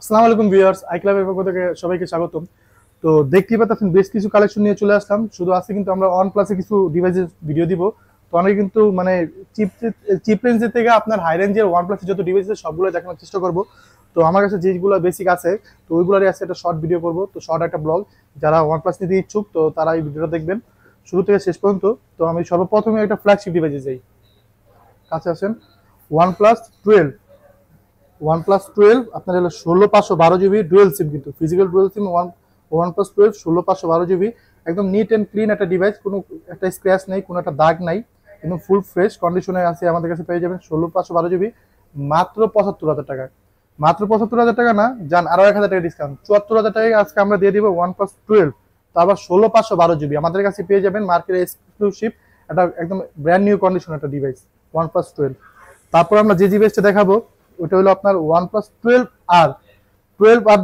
আসসালামু আলাইকুম viewers, I ক্লাবের পক্ষ থেকে সবাইকে স্বাগতম। তো দেখতেই পাচ্ছেন বেশ কিছু কালেকশন নিয়ে চলে আসলাম। শুধু আজকে কিন্তু আমরা ওয়ান প্লাসে কিছু ডিভাইসের ভিডিও দিব। তো অনেকে কিন্তু মানে চিপ চিপ রেঞ্জের থেকে আপনার হাই রেঞ্জের ওয়ান প্লাসের যত ডিভাইস আছে সবগুলো দেখানোর চেষ্টা করব। তো আমার কাছে যেগুলো বেসিক আছে তো ওইগুলোরই আছে একটা শর্ট ভিডিও করব। তো শর্ট একটা ব্লগ, যারা ওয়ান প্লাস নিতে ইচ্ছুক তো তারা এই ভিডিওটা দেখবেন শুরু থেকে শেষ পর্যন্ত। তো আমি সর্বপ্রথমে একটা ফ্ল্যাগশিপ ডিভাইসে যাই। কাছে আসেন, ওয়ান প্লাস 12। OnePlus 12 আপনার হলো 16/512 GB ডুয়েল সিম, কিন্তু ফিজিক্যাল ডুয়েল সিম OnePlus 12 16/512 GB। একদম নিট অ্যান্ড ক্লিন একটা ডিভাইস, কোনো একটা স্ক্র্যাচ নেই, কোনো একটা দাগ নাই, একদম ফুল ফ্রেশ কন্ডিশনে আছে। আমাদের কাছে পেয়ে যাবেন 16/512 GB মাত্র 75,000 টাকায়। মাত্র 75,000 টাকা না, যান আরো 1,000 টাকা ডিসকাউন্ট, 74,000 টাকায় আজকে আমরা দিয়ে দিব OnePlus 12। তো আবার 16/512 GB আমাদের কাছে পেয়ে যাবেন মার্কেটের এক্সক্লুসিভ একটা একদম ব্র্যান্ড নিউ কন্ডিশন একটা ডিভাইস OnePlus 12। তারপর আমরা যে ডিভাইসটা দেখাবো ওটা হলো আপনার OnePlus 12R।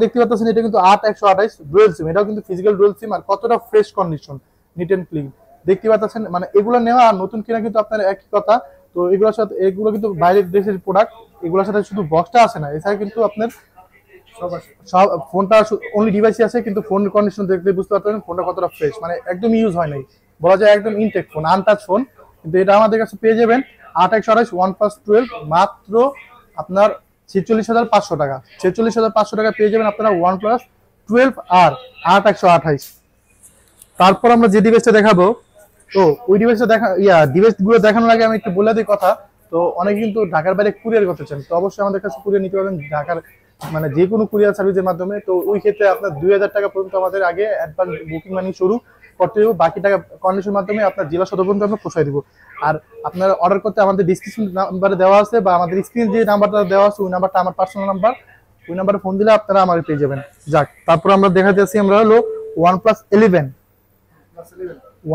দেখতে পাচ্ছেন, এটা কিন্তু 8/128 ডুয়েল সিম, এটাও কিন্তু ফিজিক্যাল ডুয়েল সিম। আর কতটা fresh condition, neat and clean দেখতে পাচ্ছেন। মানে এগুলো নেওয়া আর নতুন কিনা কিন্তু আপনার একই কথা। তো এগুলোর সাথে এগুলো কিন্তু বাইরের দেশের প্রোডাক্ট, এগুলোর সাথে শুধু বক্সটা আসে না, এছাড়া কিন্তু আপনার সব ফোনটা অনলি ডিভাইসই আছে, কিন্তু ফোনের কন্ডিশন দেখতে বুঝতে পারতেন ফোনটা কতটা ফ্রেশ, মানে একদম ইউজ হয় নাই, বলা যায় একদম ইনটেক ফোন, আনটাচ ফোন। কিন্তু এটা আমাদের কাছে পেয়ে যাবেন 8/128 OnePlus 12 মাত্র আপনার 46,500 টাকা। 46,500 টাকা পেয়ে যাবেন আপনারা OnePlus 12R 8/128। তারপর আমরা যে ডিভাইসটা দেখাবো, তো ওই ডিভাইসটা ডিভাইস গুলো দেখানোর আগে আমি একটু বলে দিই কথা। তো অনেকে কিন্তু ঢাকার বাইরে কুরিয়ার করতে চান, তো অবশ্যই আমাদের কাছে কুরিয়ার নিতে পারবেন ঢাকার মানে যে কোনো কুরিয়ার সার্ভিসের মাধ্যমে। তো ওই ক্ষেত্রে আপনার 2,000 টাকা পর্যন্ত আমাদের আগে অ্যাডভান্স বুকিং মানি শুরু করতে হবে, বাকি টাকা কন্ডিশনের মাধ্যমে আপনার জেলা সদর পর্যন্ত আমরা পৌঁছায় দিব। আর আপনারা অর্ডার করতে আমাদের ডিসক্রিপশন নাম্বারে দেওয়া আছে, বা আমাদের স্ক্রিন যে নাম্বারটা দেওয়া আছে ওই নাম্বারটা আমার পার্সোনাল নাম্বার, ওই নাম্বারে ফোন দিলে আপনারা আমার পেয়ে যাবেন। যাক, তারপর আমরা দেখা যাচ্ছি আমরা হলো OnePlus 11।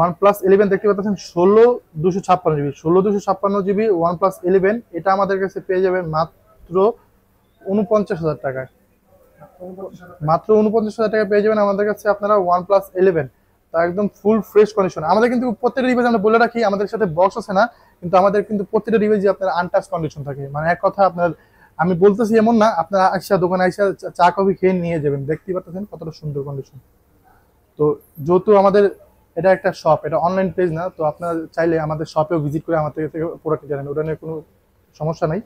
OnePlus 11 দেখতে পাচ্ছেন 16/256 GB, 16/256 GB OnePlus 11। এটা আমাদের কাছে পেয়ে যাবেন মাত্র 49,000 টাকায়। মাত্র 49,000 টাকা পেয়ে যাবেন আমাদের কাছে আপনারা OnePlus 11। তা একদম ফুল ফ্রেশ কন্ডিশন। আমাদের কিন্তু প্রত্যেকটা ডিভাইস আমরা বলে রাখি আমাদের সাথে বক্স আছে না, কিন্তু আমাদের কিন্তু প্রত্যেকটা ডিভাইসই আপনার আনটাচ কন্ডিশন থাকে। মানে এক কথা আপনার আমি বলতেছি এমন না, আপনারা আইসা দোকানে আইসা চা কফি খেয়ে নিয়ে যাবেন, দেখতেই পাচ্ছেন কতটা সুন্দর কন্ডিশন। তো যেহেতু আমাদের এটা একটা শপ, এটা অনলাইন পেজ না, তো আপনারা চাইলে আমাদের শপেও ভিজিট করে আমাদের থেকে প্রোডাক্ট জানেন, ওটা নিয়ে কোনো সমস্যা নাই।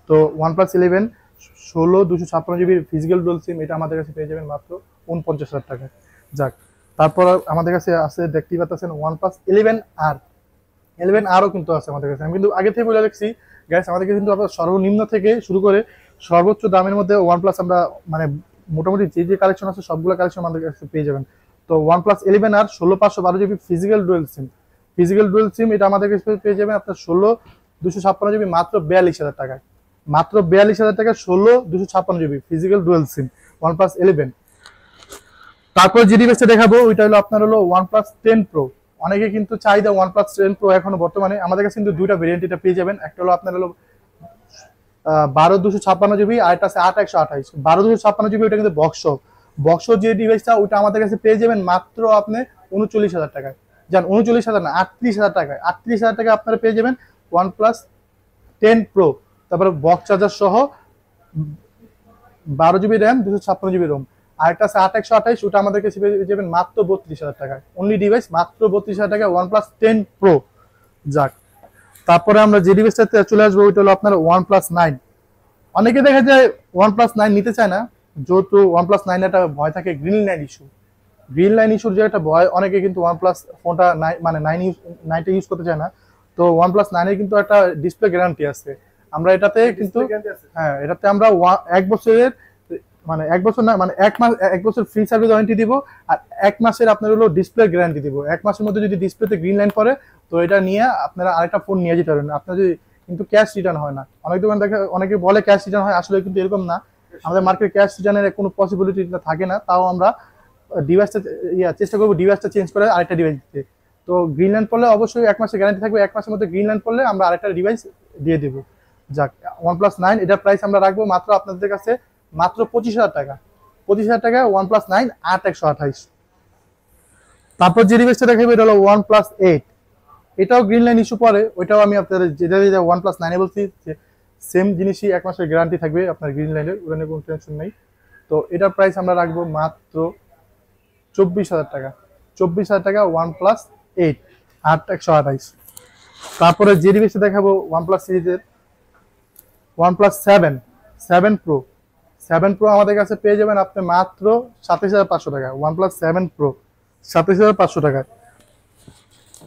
তো OnePlus 11 16/256 GB physical dual SIM, এটা আমাদের কাছে পেয়ে যাবেন মাত্র 49,000 টাকায়। যাক, তারপর আমাদের কাছে আছে দেখতেই পাচ্ছেন OnePlus 11R। 11Rও কিন্তু আছে আমাদের কাছে। আমি কিন্তু আগে থেকে বলে রাখছি গ্যাস, আমাদের কাছে কিন্তু আপনার সর্বনিম্ন থেকে শুরু করে সর্বোচ্চ দামের মধ্যে ওয়ানপ্লাস আমরা মানে মোটামুটি যে যে কালেকশন আছে সবগুলো কালেকশন আমাদের কাছে পেয়ে যাবেন। তো OnePlus 11R 16/512 GB physical dual SIM, physical dual SIM এটা আমাদের কাছে পেয়ে যাবেন আপনার 16/256 GB মাত্র 42,000 টাকায়। মাত্র 42,000 টাকা 16/256 GB ফিজিক্যাল ডুয়েল সিম OnePlus 11। তারপর যে ডিভাইসটা দেখাবো ওইটা হলো আপনার হলো OnePlus 10 Pro। অনেকে কিন্তু চাহিদা OnePlus 10 Pro এখনো বর্তমানে আমাদের কাছে কিন্তু দুইটা ভেরিয়েন্ট এটা পেয়ে যাবেন। একটা হলো আপনার হলো 12/256 GB, আর একটা আছে 8/128। 12/256 GB ওটা কিন্তু বক্স যে ডিভাইসটা ওটা আমাদের কাছে পেয়ে যাবেন মাত্র আপনি 39,000 টাকায়। যান 39,000 না, 38,000 টাকায়। 38,000 টাকা আপনারা পেয়ে যাবেন OnePlus 10 Pro। তারপরে বক্স চার্জার সহ 12 GB র্যাম 256 GB রোম। আর একটা আছে 8/128, ওটা আমাদের কাছে পেয়ে যাবেন মাত্র 32,000 টাকায়। অনলি ডিভাইস মাত্র 32,000 টাকায় OnePlus 10 Pro। যাক, তারপরে আমরা যে ডিভাইসটাতে চলে আসবো ওইটা হলো আপনার OnePlus 9। অনেকে দেখা যায় OnePlus 9 নিতে চায় না, যেহেতু OnePlus 9 একটা ভয় থাকে green line issue. Green line ইস্যুর যে একটা ভয়, অনেকে কিন্তু OnePlus ফোনটা মানে 9টা ইউজ করতে চায় না। তো OnePlus 9 এর কিন্তু একটা ডিসপ্লে গ্যারান্টি আছে। আমরা এটাতে কিন্তু হ্যাঁ, এটাতে আমরা 1 বছরের মানে 1 বছর না, মানে 1 মাস 1 বছর ফ্রি সার্ভিস ওয়ারেন্টি দিব। আর 1 মাসের আপনার হলো ডিসপ্লে গ্যারান্টি দিব। 1 মাসের মধ্যে যদি ডিসপ্লেতে গ্রিন লাইন পড়ে তো এটা নিয়ে আপনারা আরেকটা ফোন নিয়ে যেতে পারবেন। আপনার যদি কিন্তু ক্যাশ রিটার্ন হয় না, অনেক দোকান দেখে অনেকে বলে ক্যাশ রিটার্ন হয়, আসলে কিন্তু এরকম না। আমাদের মার্কেটে ক্যাশ রিটার্নের কোনো পসিবিলিটি থাকে না, তাও আমরা ডিভাইসটা চেষ্টা করবো ডিভাইসটা চেঞ্জ করে আরেকটা ডিভাইস দিতে। তো গ্রিন লাইন পড়লে অবশ্যই 1 মাসের গ্যারান্টি থাকবে, 1 মাসের মধ্যে গ্রিন লাইন পড়লে আমরা আরেকটা ডিভাইস দিয়ে দেবো। যাক, OnePlus 9 এটার প্রাইস আমরা রাখবো মাত্র আপনাদের কাছে মাত্র 25,000 টাকা। 25,000 টাকায় OnePlus 9 8/128। তারপর যে ডিভাইসটা দেখাবো এটা হলো OnePlus 8। এটাও গ্রিন লাইন ইস্যু পরে, ওইটাও আমি আপনাদের যেটা OnePlus 9 বলছি সেম জিনিসই, 1 মাসের গ্যারান্টি থাকবে আপনার গ্রিন লাইনের, ওখানে কোনো টেনশন নেই। তো এটার প্রাইস আমরা রাখবো মাত্র 24,000 টাকা। 24,000 টাকা OnePlus 8 8/128। তারপরে যে ডিভাইসটা দেখাবো OnePlus সিরিজের OnePlus 7 Pro। 7 Pro আমাদের কাছে পেয়ে যাবেন আপনি মাত্র 27,500 টাকা। OnePlus 7 Pro 27,500 টাকায়।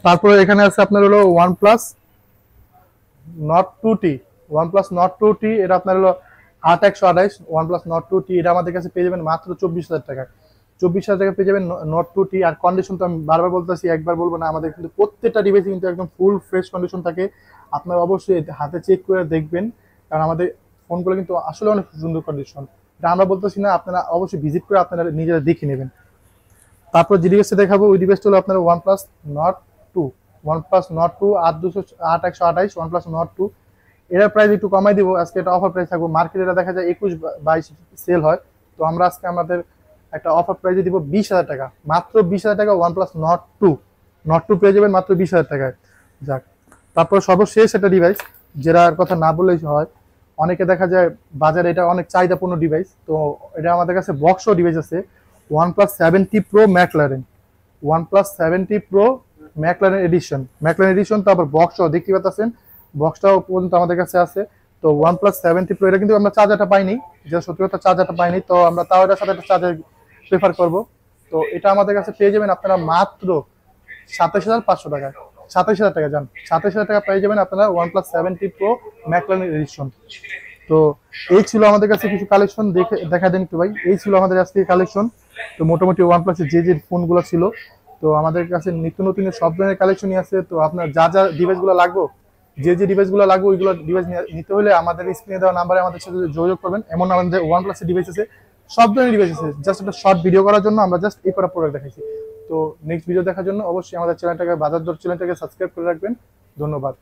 তারপরে এখানে আছে আপনার হলো OnePlus Nord 2T। OnePlus Nord 2T এটা আপনার হলো 8/128। OnePlus Nord 2T এটা আমাদের কাছে পেয়ে যাবেন মাত্র 24,000 টাকায়। 24,000 টাকা পেয়ে যাবেন Nord 2T। আর কন্ডিশন তো আমি বারবার বলতেছি, একবার বলবো না, আমাদের কিন্তু প্রত্যেকটা ডিভাইসে কিন্তু একদম ফুল ফ্রেশ কন্ডিশন থাকে। আপনারা অবশ্যই হাতে চেক করে দেখবেন, কারণ আমাদের ফোনগুলো কিন্তু আসলে অনেক সুন্দর কন্ডিশন। এটা আমরা বলতেছি না, আপনারা অবশ্যই ভিজিট করে আপনারা নিজেরা দেখে নেবেন। তারপর যে ডিভাইসটা দেখাবো ওই ডিভাইসটা হলো আপনার OnePlus Nord 2। OnePlus Nord 2 8/128 OnePlus Nord 2। এটার প্রাইস একটু কমাই দিব আজকে, এটা অফার প্রাইস থাকবে। মার্কেটে এটা দেখা যায় 21-22 সেল হয়, তো আমরা আজকে আমাদের একটা অফার প্রাইসে দিব 20,000 টাকা, মাত্র 20,000 টাকা OnePlus Nord 2। Nord 2 পেয়ে যাবেন মাত্র 20,000 টাকায়। যাক, তারপর সর্বশেষ একটা ডিভাইস যেটার কথা না বললেই হয়, অনেকে দেখা যায় বাজারে এটা অনেক চাহিদাপূর্ণ ডিভাইস, তো এটা আমাদের কাছে বক্স ডিভাইস আছে OnePlus 7T Pro McLaren। OnePlus 7T Pro McLaren edition. তারপর বক্স দেখতে পাচ্ছেন, বক্সটাও পর্যন্ত আমাদের কাছে আছে। তো OnePlus 7T Pro এটা কিন্তু আমরা চার্জারটা পাইনি, যেটা সত্যি কথা চার্জারটা পাইনি, তো আমরা তাও এটার সাথে একটা চার্জার প্রেফার করব। তো এটা আমাদের কাছে পেয়ে যাবেন আপনারা মাত্র 27,500 টাকায়। 27,000 টাকা যান, 27,000 টাকা পেয়ে যাবেন আপনারা OnePlus 7T Pro McLaren addition. তো এই ছিল আমাদের কাছে কিছু কালেকশন, দেখা দেন একটু ভাই। এই ছিল আমাদের আজকে কালেকশন। তো মোটামুটি OnePlus এর যে ফোনগুলো ছিল, তো আমাদের কাছে নিত্য নতুন সব ধরনের কালেকশনই আছে। তো আপনার যা যা ডিভাইসগুলো লাগবে, যে ডিভাইসগুলো লাগবে ওইগুলো ডিভাইস নিতে হলে আমাদের স্ক্রিনে দেওয়া নাম্বারে আমাদের সাথে যোগাযোগ করবেন। এমন আমাদের OnePlus এর ডিভাইস আছে, সব ধরনের ডিভাইস আছে। জাস্ট একটা শর্ট ভিডিও করার জন্য আমরা জাস্ট এই কটা প্রোডাক্ট দেখাইছি। তো নেক্সট ভিডিও দেখার জন্য অবশ্যই আমাদের চ্যানেলটাকে বাজার দর চ্যানেলটাকে সাবস্ক্রাইব করে রাখবেন। ধন্যবাদ।